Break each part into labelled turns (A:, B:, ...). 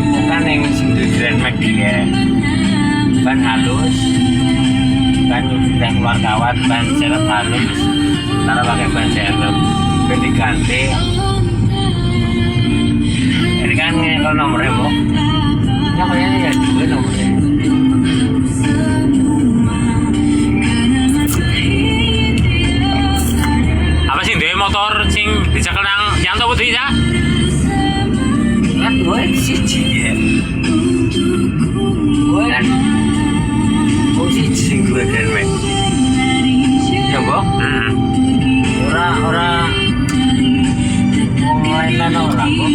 A: bukan yang Grand Max dia ban halus, ban udah keluar kawat, ban serep halus, cara pakai ban serep ban diganti. Ini kan kalau nomornya bu namanya ya juga nomornya.
B: Apa sih dia motor sing dicekel nang yang tahu tuh ya?
A: Kan gue siji ya. Gue kan siji gue Grand Max. Ya bu? Ora lain-lain orang bu.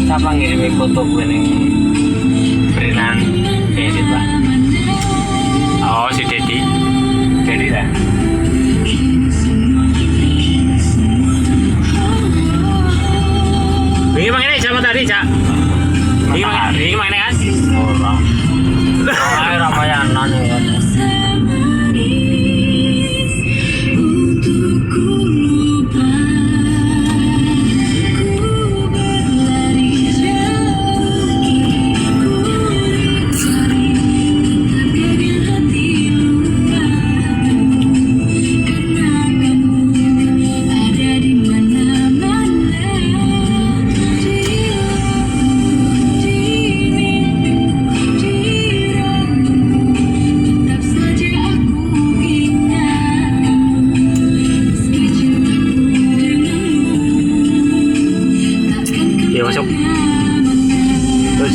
A: Siapa ngirim foto gue nih berinan edit pak?
B: Oh si Dedi
A: lah.
B: Ini mana ini sama tadi cak? Ini mana kan?
A: Orang Ramayanan ya.
B: Iya masuk. Terus.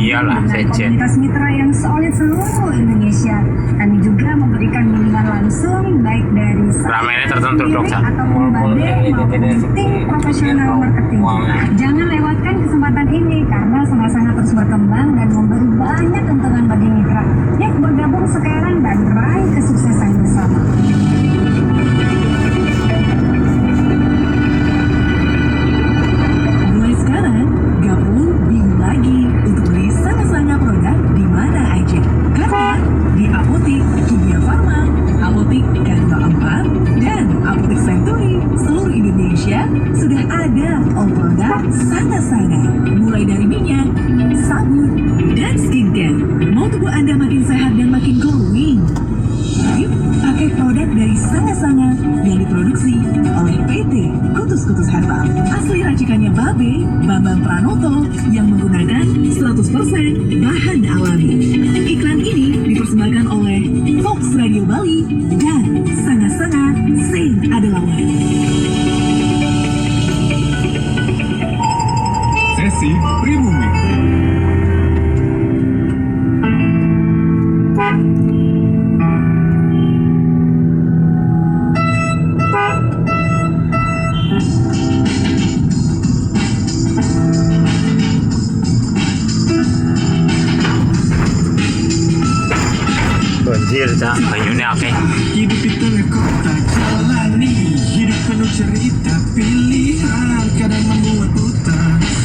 B: Iyalah,
C: komunitas mitra yang solid seluruh Indonesia. Kami juga memberikan bimbingan langsung baik dari
B: ramainya tertentu dok
C: atau membanding maupun tim profesional marketing. Jangan lewatkan kesempatan ini karena sangat-sangat terus berkembang dan memberi banyak keuntungan bagi mitra. Yuk bergabung sekarang dan raih kesuksesan bersama.
D: Sudah ada all produk Sana-Sana, mulai dari minyak, sabun, dan skincare. Mau tubuh Anda makin sehat dan makin glowing? Yuk, pakai produk dari Sana-Sana yang diproduksi oleh PT Kutus-Kutus Herbal. Asli racikannya Babe, Bambang Pranoto, yang menggunakan 100% bahan alami. Iklan ini dipersembahkan oleh Fox Radio Bali dan Sana-Sana Saint Adelawan.
E: Sesi Pribumi.
B: Banjir cak, banyunya oke.
E: Hidup di tengah kota jalani, hidup penuh cerita pilihan, kadang membuat buta,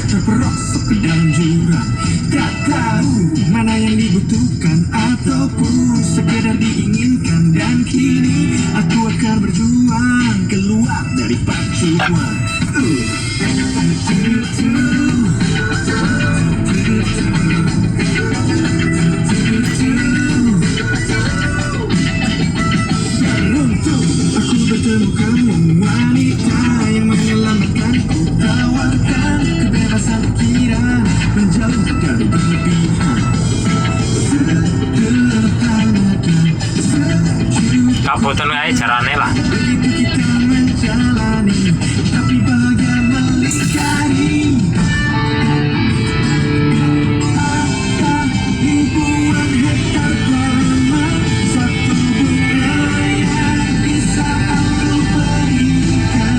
E: terperosok ke dalam jurang. Tak tahu mana yang dibutuhkan ataupun sekedar diinginkan. Dan kini aku akan berjuang keluar dari pacuan.
B: kabutan kae jarane lah.
E: Begitu kita menjalani, tapi bahagia melingkari. Ada ribuan hektar taman, satu bunga yang bisa aku berikan.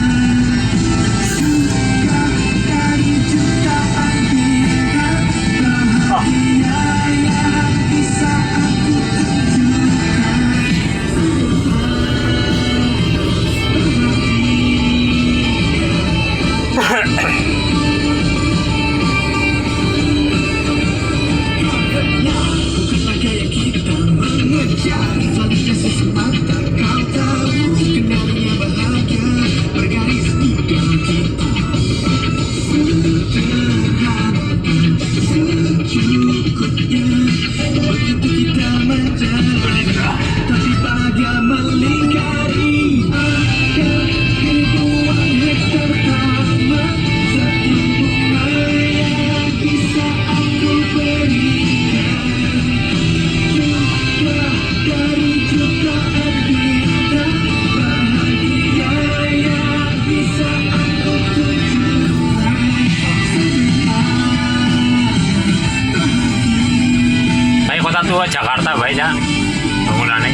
E: Suka dari jutaan bintang, bahagia yang bisa aku tunjukkan. Bukanlah gaya kita mengejar selanjutnya sesemata. Kau tahu kenalnya bahagia bergaris di dalam kita. Sederhana, secukupnya. Begitu kita menjalani, tapi bahagia melingkari. Ada ribuan hektar taman, satu bunga yang bisa aku berikan. Juga dari jutaan bintang, bahagia yang bisa aku tunjukkan.
B: Kayak kota tua Jakarta bae ya. Bangunane.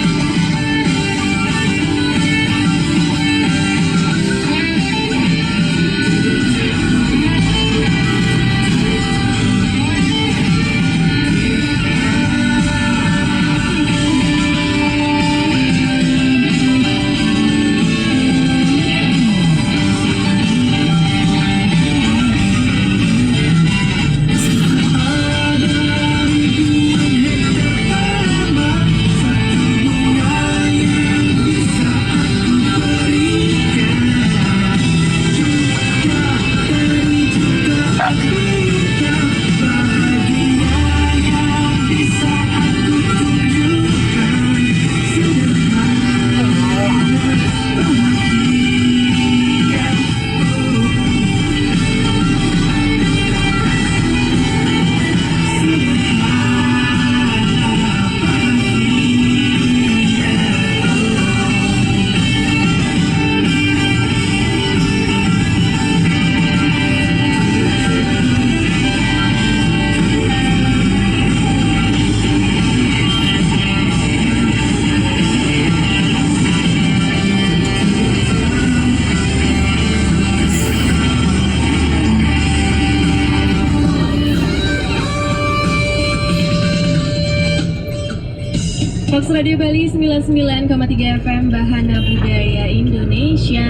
F: Fox Radio Bali 99,3 FM Bahana Budaya Indonesia.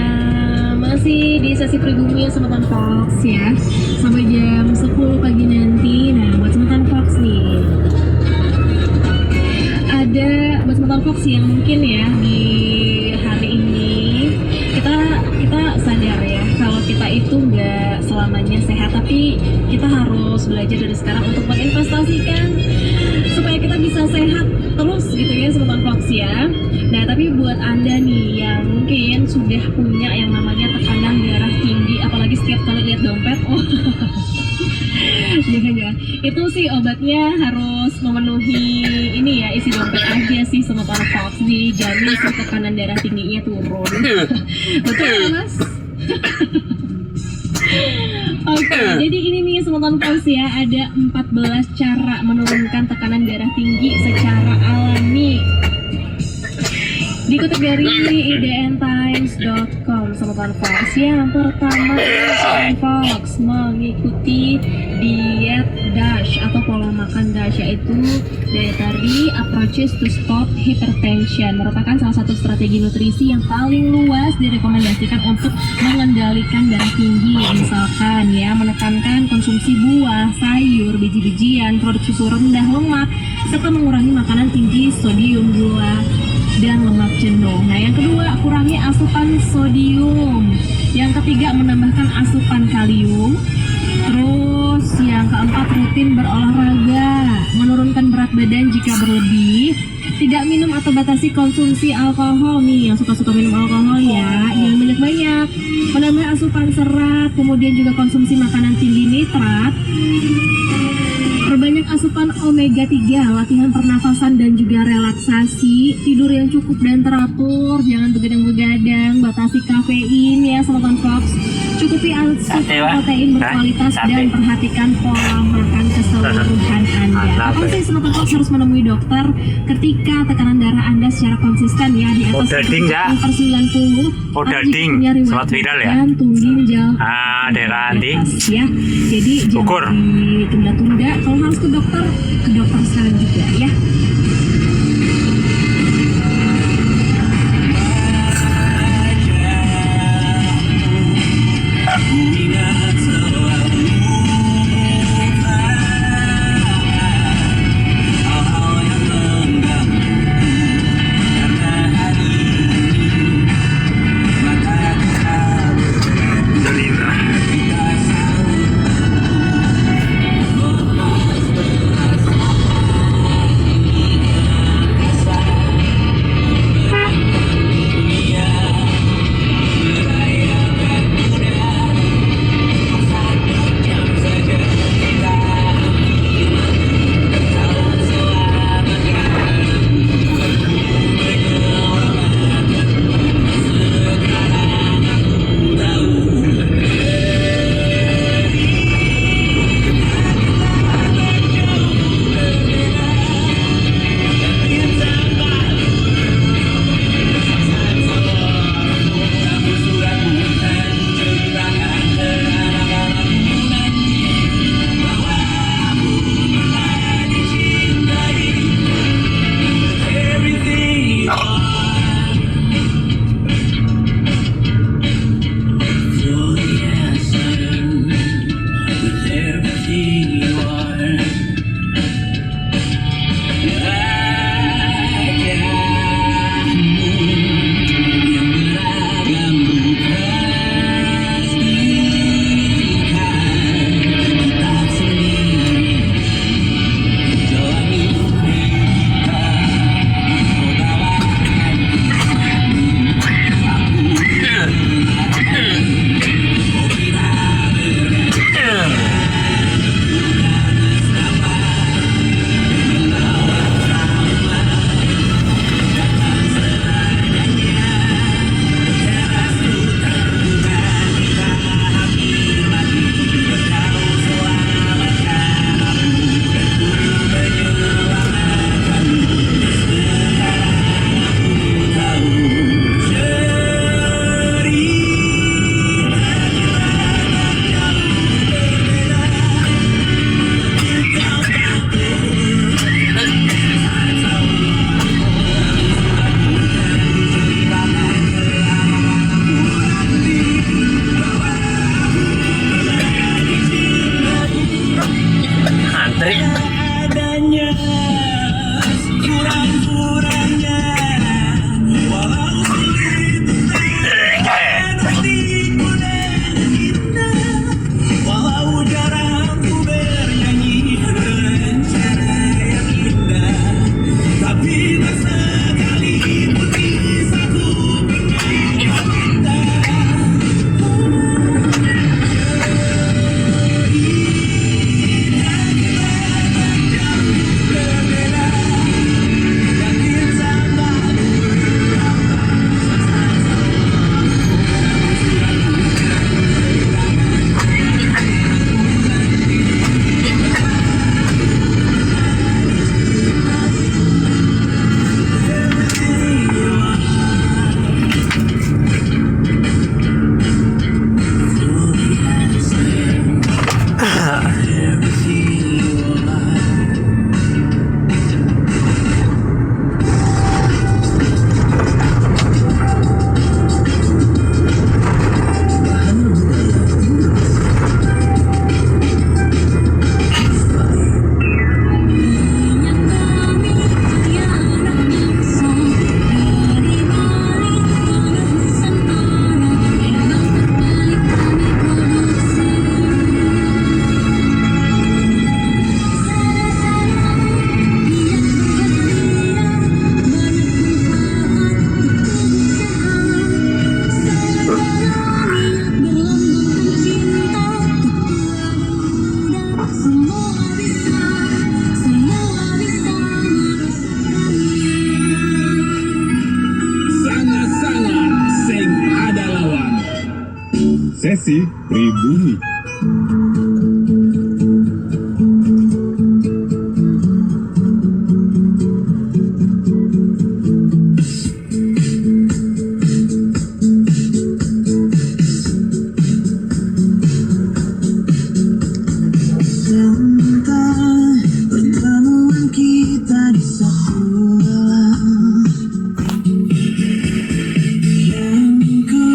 F: Masih di sesi pribumi Semeton Fox ya, sampai jam 10 pagi nanti. Nah, buat Semeton Fox nih, ada buat Semeton Fox yang mungkin ya di hari ini kita sadar ya kalau kita itu nggak selamanya sehat, tapi kita harus belajar dari sekarang untuk menginvestasikan supaya kita bisa sehat terus gitu ya Semeton Fox ya. Nah, tapi buat Anda nih yang mungkin sudah punya yang namanya tekanan darah tinggi, apalagi setiap kali lihat dompet, jangan-jangan itu sih obatnya harus memenuhi ini ya, isi dompet aja sih Semeton Fox, dijamin sih tekanan darah tingginya turun. Betul ya, Mas? Oke, jadi ini nih Semeton Fox ya, ada 14 cara menurunkan tekanan darah tinggi secara alami. Dikutip dari idntimes.com, Semeton Fox. Yang pertama, Semeton Fox mengikuti diet DASH atau pola makan DASH, yaitu Dietary Approaches to Stop Hypertension, merupakan salah satu strategi nutrisi yang paling luas direkomendasikan untuk mengendalikan darah tinggi. Misalkan ya, menekankan konsumsi buah, sayur, biji-bijian, produk susu rendah lemak, serta mengurangi makanan tinggi sodium, gula, dan lemak jenuh. Nah, yang kedua, kurangi asupan sodium. Yang ketiga, menambahkan asupan kalium. Terus yang keempat, rutin berolahraga, menurunkan berat badan jika berlebih, tidak minum atau batasi konsumsi alkohol nih, yang suka-suka minum alkohol ya, jangan banyak-banyak, menambah asupan serat, kemudian juga konsumsi makanan tinggi nitrat, Perbanyak asupan omega 3, latihan pernafasan dan juga relaksasi, tidur yang cukup dan teratur, jangan begadang-begadang, batasi kafein ya Sobat Fox. Cukupi asupan
A: Sate, Pak.
F: protein berkualitas
A: Sate.
F: dan perhatikan pola makan keseluruhan Anda. Apa sih Sobat Fox harus menemui dokter ketika tekanan darah Anda secara konsisten ya di atas
B: Podading, ya.
F: 90/90.
B: Podading,
F: Punya riwayat
B: sempat viral ya.
F: jantung, ginjal,
B: Daerah Andi.
F: ya. Jadi
B: Ukur.
F: jangan ditunda-tunda. Kalau harus ke dokter sekarang juga ya.
E: kasih pribumi. Tentang pertemuan kita di satu malam yang ku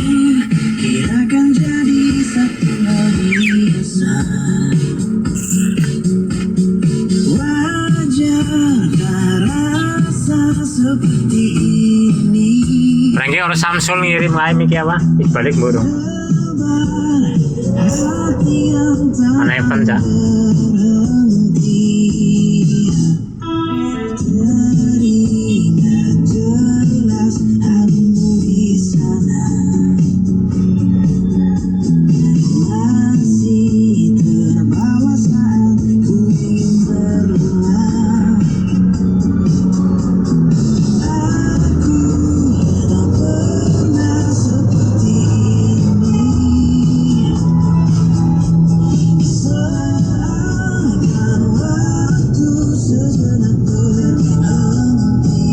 E: kirakan jadi satu hari biasa. Wajarkah rasa seperti ini?
B: Rangge orang Samsul ngirim live iki apa? Balik mulu.
E: Hati yang tak
B: Mana Evan cak?
E: teringat jelas harimu di sana. Masih terbawa saat ku ingin berulang. Aku tak pernah seperti ini. Seakan waktu sejenak berhenti.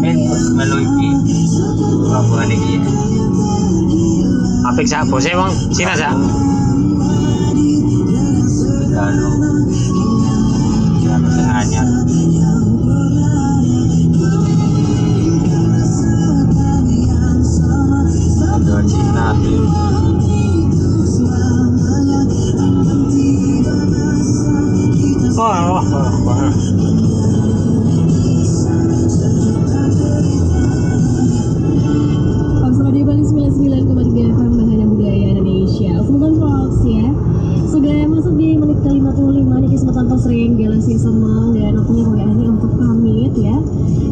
A: Men melu iki rombongan iki ya.
B: Apik sak bose wong Cina sak.
A: Lalu sing anyar. Ada Cina tuh.
F: Fox Radio Bali 99,3 FM Bahana Budaya Indonesia. Kesempatan Fox ya. Sudah masuk di menit ke-55 nih kesempatan Fox Ring Galaxy Semang dan waktunya WA ini untuk pamit ya.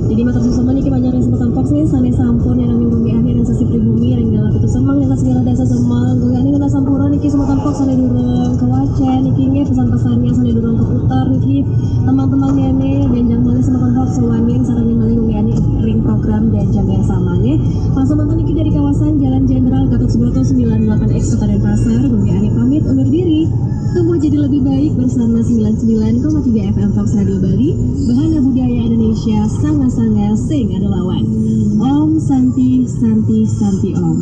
F: Jadi matur susama nih banyak kesempatan Fox nih sane sampun yang nang bumi akhir dan sesi pribumi renggala itu semang yang segala dasa semang. Gue ini nang sampura niki kesempatan Fox sane durung ke Wacan niki nge pesan-pesannya sane durung ke putar niki teman-teman ngene dan jam malih kesempatan Fox sewanin sarane malih WA ini ring program dan jam yang sama ya. Langsung nonton niki dari kawasan Jalan Jenderal Gatot Subroto 98X Kota Denpasar. Bumi Ani pamit undur diri. Tumbuh jadi lebih baik bersama 99,3 FM Fox Radio Bali. Bahana Budaya Indonesia sangat-sangat sing ada lawan. Om Santi Santi Santi Om.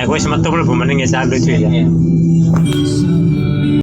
B: Gue semetu belum mending ya lucu ya.